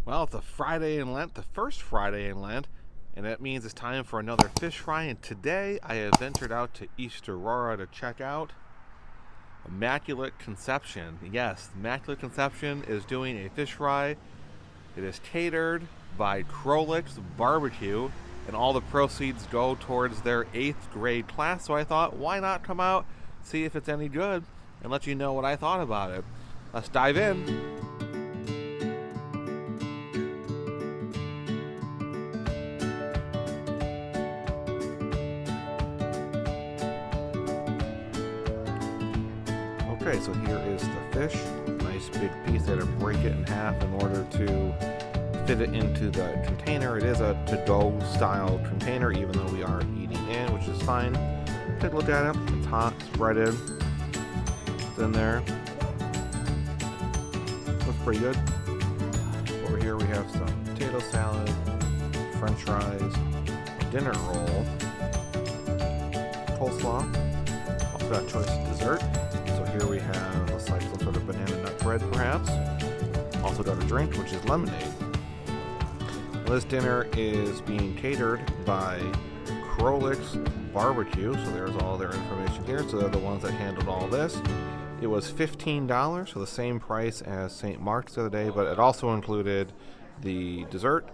Well, it's a Friday in Lent, the first Friday in Lent, and that means it's time for another fish fry. And today I have ventured out to East Aurora to check out Immaculate Conception. Yes, Immaculate Conception is doing a fish fry. It is catered by Krolicks Barbecue, and all the proceeds go towards their 8th grade class. So I thought, why not come out, see if it's any good, and let you know what I thought about it. Let's dive in. Okay, so here is the fish. Nice big piece. I had to break it in half in order to fit it into the container. It is a to-go style container, even though we are eating in, which is fine. Take a look at it. It's hot, it's breaded. It's in there. Looks pretty good. Over here we have some potato salad, french fries, dinner roll, coleslaw. Also got choice dessert. Here we have, looks like some sort of banana nut bread perhaps. Also got a drink, which is lemonade. This dinner is being catered by Krolicks Barbecue, so there's all their information here. So they're the ones that handled all this. It was $15, so the same price as St. Mark's the other day, but it also included the dessert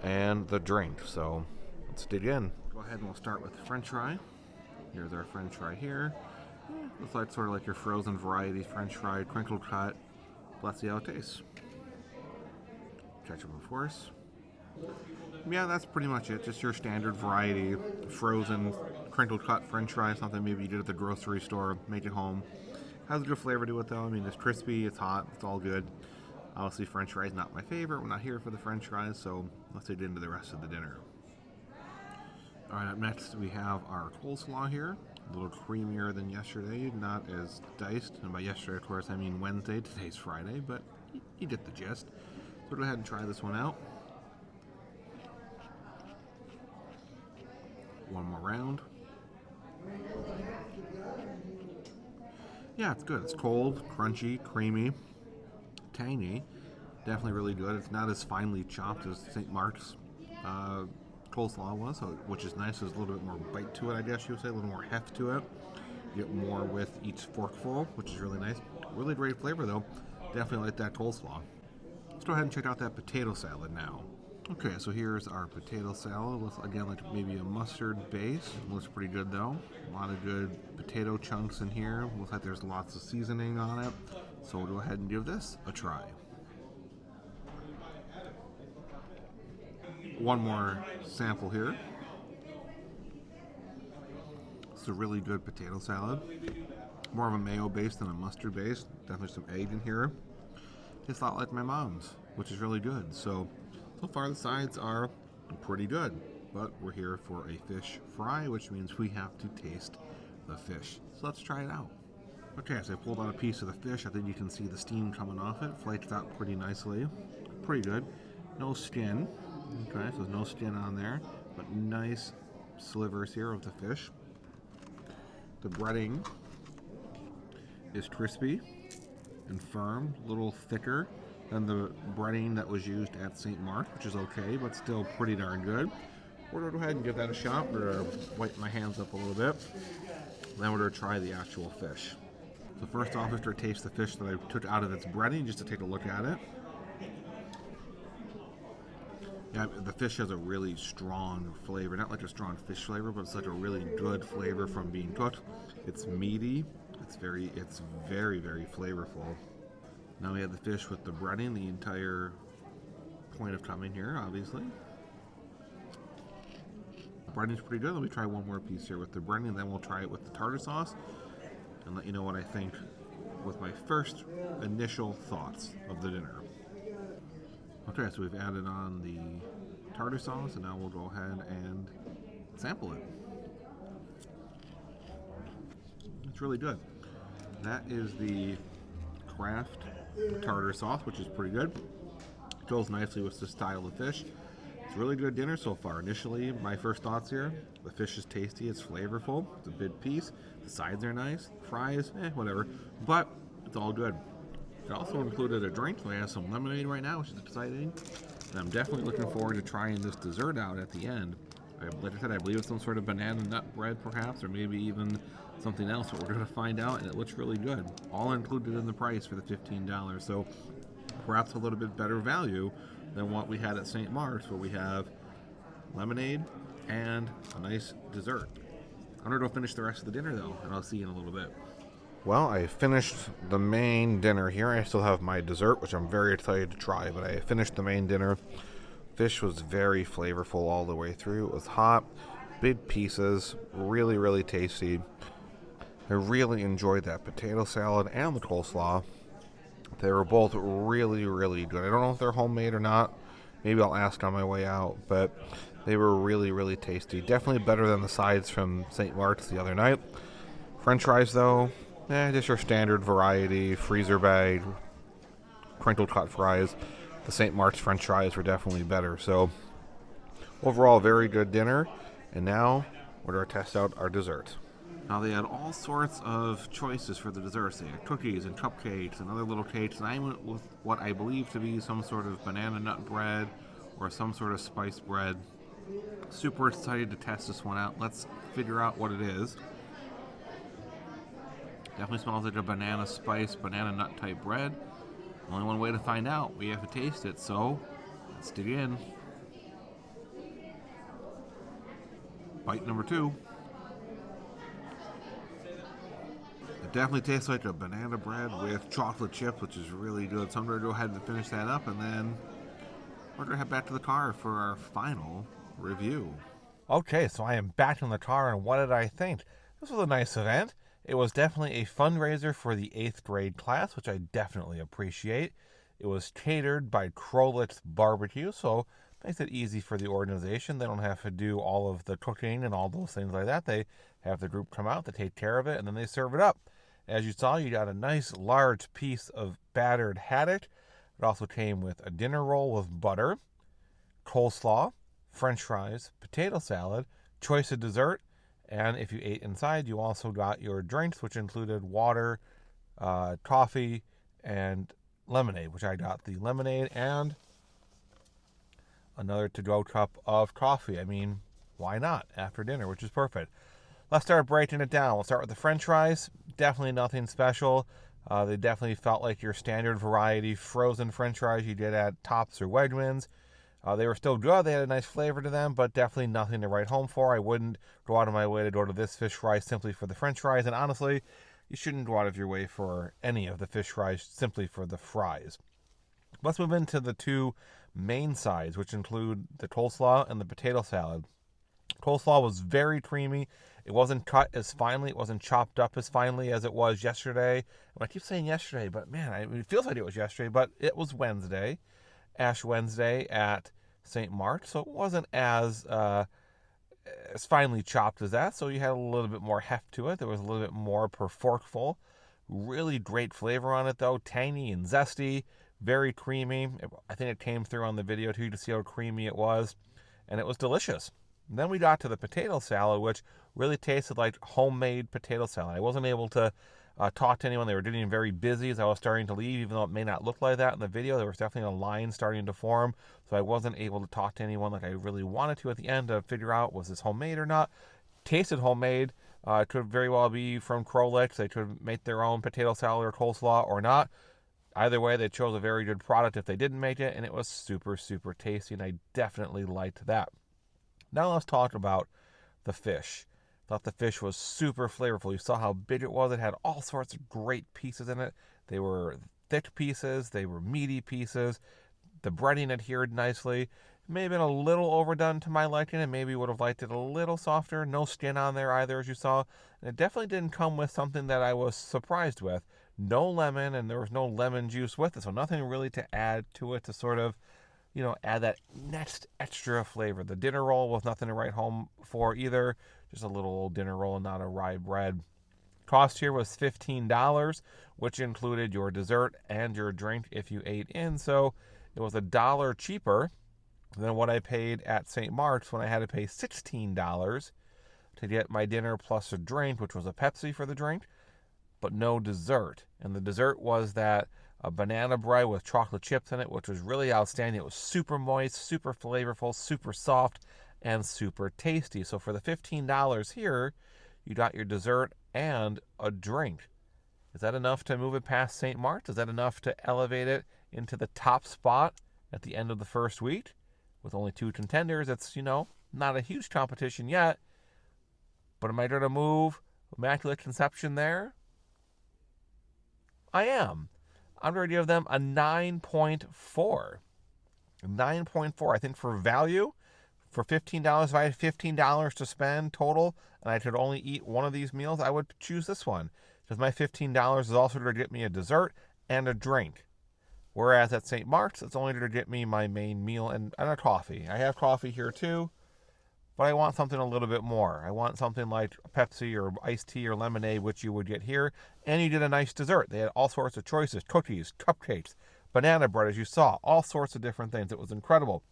and the drink. So let's dig in. Go ahead and we'll start with the french fry. Here's our french fry here. Looks like sort of like your frozen variety french fry, crinkle cut. Let's see how it tastes. Ketchup, of course. Yeah, that's pretty much it. Just your standard variety, frozen, crinkle cut french fry, something maybe you did at the grocery store, make it home. Has a good flavor to it though. I mean, it's crispy, it's hot, it's all good. Obviously, french fries not my favorite. We're not here for the french fries, so let's get into the rest of the dinner. All right, up next we have our coleslaw here. A little creamier than yesterday, not as diced. And by yesterday, of course, I mean Wednesday. Today's Friday, but you get the gist. So go ahead and try this one out. One more round. Yeah, it's good. It's cold, crunchy, creamy, tangy. Definitely really good. It's not as finely chopped as St. Mark's coleslaw was, which is nice. There's a little bit more bite to it, I guess you would say, a little more heft to it. You get more with each forkful, which is really nice. Really great flavor though. Definitely like that coleslaw. Let's go ahead and check out that potato salad now. Okay, so here's our potato salad with, again, like maybe a mustard base. Looks pretty good though. A lot of good potato chunks in here. Looks like there's lots of seasoning on it. So we'll go ahead and give this a try. One more sample here. It's a really good potato salad. More of a mayo base than a mustard base. Definitely some egg in here. It's a lot like my mom's, which is really good. So far the sides are pretty good. But we're here for a fish fry, which means we have to taste the fish. So let's try it out. Okay, so I pulled out a piece of the fish. I think you can see the steam coming off it. Flaked out pretty nicely. Pretty good. No skin. Okay, so there's no skin on there, but nice slivers here of the fish. The breading is crispy and firm, a little thicker than the breading that was used at St. Mark's, which is okay, but still pretty darn good. We're going to go ahead and give that a shot. We're going to wipe my hands up a little bit. Then we're going to try the actual fish. So first off, after I taste the fish that I took out of its breading, just to take a look at it. Yeah, the fish has a really strong flavor. Not like a strong fish flavor, but it's like a really good flavor from being cooked. It's meaty. It's very, very flavorful. Now we have the fish with the breading, the entire point of coming here, obviously. The breading's pretty good. Let me try one more piece here with the breading, and then we'll try it with the tartar sauce and let you know what I think with my first initial thoughts of the dinner. Okay, so we've added on the tartar sauce, and now we'll go ahead and sample it. It's really good. That is the Kraft tartar sauce, which is pretty good. It goes nicely with the style of fish. It's a really good dinner so far. Initially, my first thoughts here, the fish is tasty, it's flavorful, it's a big piece, the sides are nice, fries, whatever, but it's all good. It also included a drink, so I have some lemonade right now, which is exciting. And I'm definitely looking forward to trying this dessert out at the end. Like I said, I believe it's some sort of banana nut bread, perhaps, or maybe even something else, but we're going to find out, and it looks really good. All included in the price for the $15, so perhaps a little bit better value than what we had at St. Mark's, where we have lemonade and a nice dessert. I'm going to go finish the rest of the dinner, though, and I'll see you in a little bit. Well, I finished the main dinner here. I still have my dessert, which I'm very excited to try, but I finished the main dinner. Fish was very flavorful all the way through. It was hot, big pieces, really, really tasty. I really enjoyed that potato salad and the coleslaw. They were both really, really good. I don't know if they're homemade or not. Maybe I'll ask on my way out, but they were really, really tasty. Definitely better than the sides from St. Mark's the other night. French fries, though, just your standard variety, freezer bag, crinkle cut fries. The St. Mark's French fries were definitely better. So overall, very good dinner. And now we're going to test out our desserts. Now they had all sorts of choices for the desserts. They had cookies and cupcakes and other little cakes. And I went with what I believe to be some sort of banana nut bread or some sort of spice bread. Super excited to test this one out. Let's figure out what it is. Definitely smells like a banana spice, banana nut type bread. Only one way to find out. We have to taste it, so let's dig in. Bite number 2. It definitely tastes like a banana bread with chocolate chips, which is really good. So I'm going to go ahead and finish that up, and then we're going to head back to the car for our final review. Okay, so I am back in the car, and what did I think? This was a nice event. It was definitely a fundraiser for the 8th grade class, which I definitely appreciate. It was catered by Krolicks Barbecue, so makes it easy for the organization. They don't have to do all of the cooking and all those things like that. They have the group come out, they take care of it, and then they serve it up. As you saw, you got a nice large piece of battered haddock. It also came with a dinner roll with butter, coleslaw, French fries, potato salad, choice of dessert, and if you ate inside, you also got your drinks, which included water, coffee, and lemonade, which I got the lemonade and another to-go cup of coffee. I mean, why not after dinner, which is perfect. Let's start breaking it down. We'll start with the French fries. Definitely nothing special. They definitely felt like your standard variety frozen French fries you did at Tops or Wegmans. They were still good. They had a nice flavor to them, but definitely nothing to write home for. I wouldn't go out of my way to go to this fish fry simply for the French fries. And honestly, you shouldn't go out of your way for any of the fish fries simply for the fries. Let's move into the 2 main sides, which include the coleslaw and the potato salad. Coleslaw was very creamy. It wasn't cut as finely. It wasn't chopped up as finely as it was yesterday. And I keep saying yesterday, but man, it feels like it was yesterday, but it was Wednesday. Ash Wednesday at St. Mark's, so it wasn't as finely chopped as that, so you had a little bit more heft to it. There was a little bit more per forkful. Really great flavor on it, though. Tangy and zesty, very creamy. I think it came through on the video, too, to see how creamy it was, and it was delicious. And then we got to the potato salad, which really tasted like homemade potato salad. I wasn't able to talk to anyone. They were getting very busy as I was starting to leave, even though it may not look like that in the video. There was definitely a line starting to form, so I wasn't able to talk to anyone like I really wanted to at the end to figure out, was this homemade or not? Tasted homemade. It could very well be from Krolicks. They could make their own potato salad or coleslaw or not. Either way, they chose a very good product if they didn't make it, and it was super, super tasty, and I definitely liked that. Now let's talk about the fish. Thought the fish was super flavorful. You saw how big it was. It had all sorts of great pieces in it. They were thick pieces. They were meaty pieces. The breading adhered nicely. It may have been a little overdone to my liking, and maybe would have liked it a little softer. No skin on there either, as you saw. And it definitely didn't come with something that I was surprised with. No lemon, and there was no lemon juice with it, so nothing really to add to it to sort of, add that next extra flavor. The dinner roll was nothing to write home for either. Just a little old dinner roll and not a rye bread. Cost here was $15, which included your dessert and your drink if you ate in. So it was $1 cheaper than what I paid at St. Mark's when I had to pay $16 to get my dinner plus a drink, which was a Pepsi for the drink, but no dessert. And the dessert was that a banana bread with chocolate chips in it, which was really outstanding. It was super moist, super flavorful, super soft, and super tasty. So for the $15 here, you got your dessert and a drink. Is that enough to move it past St. Mark's? Is that enough to elevate it into the top spot at the end of the first week? With only 2 contenders, it's, not a huge competition yet. But am I going to move Immaculate Conception there? I am. I'm going to give them a 9.4. 9.4. I think for value, for $15, if I had $15 to spend total and I could only eat one of these meals, I would choose this one. Because my $15 is also going to get me a dessert and a drink. Whereas at St. Mark's, it's only going to get me my main meal and a coffee. I have coffee here too, but I want something a little bit more. I want something like Pepsi or iced tea or lemonade, which you would get here. And you get a nice dessert. They had all sorts of choices, cookies, cupcakes, banana bread, as you saw, all sorts of different things. It was incredible.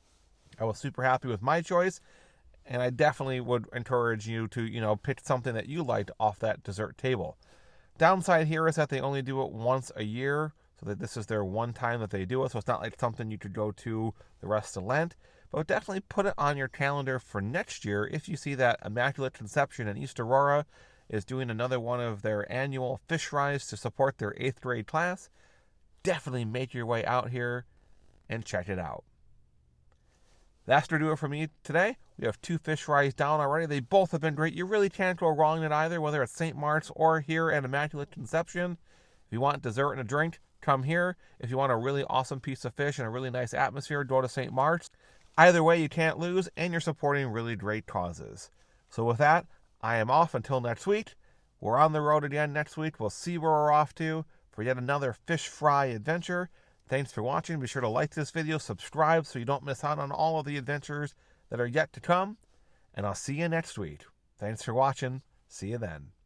I was super happy with my choice, and I definitely would encourage you to, pick something that you liked off that dessert table. Downside here is that they only do it once a year, so that this is their one time that they do it, so it's not like something you could go to the rest of Lent. But definitely put it on your calendar for next year if you see that Immaculate Conception in East Aurora is doing another one of their annual fish fries to support their 8th grade class. Definitely make your way out here and check it out. That's going to do it for me today. We have 2 fish fries down already. They both have been great. You really can't go wrong at either, whether it's St. Mark's or here at Immaculate Conception. If you want dessert and a drink, come here. If you want a really awesome piece of fish and a really nice atmosphere, go to St. Mark's. Either way, you can't lose, and you're supporting really great causes. So with that, I am off until next week. We're on the road again next week. We'll see where we're off to for yet another fish fry adventure. Thanks for watching. Be sure to like this video, subscribe so you don't miss out on all of the adventures that are yet to come. And I'll see you next week. Thanks for watching. See you then.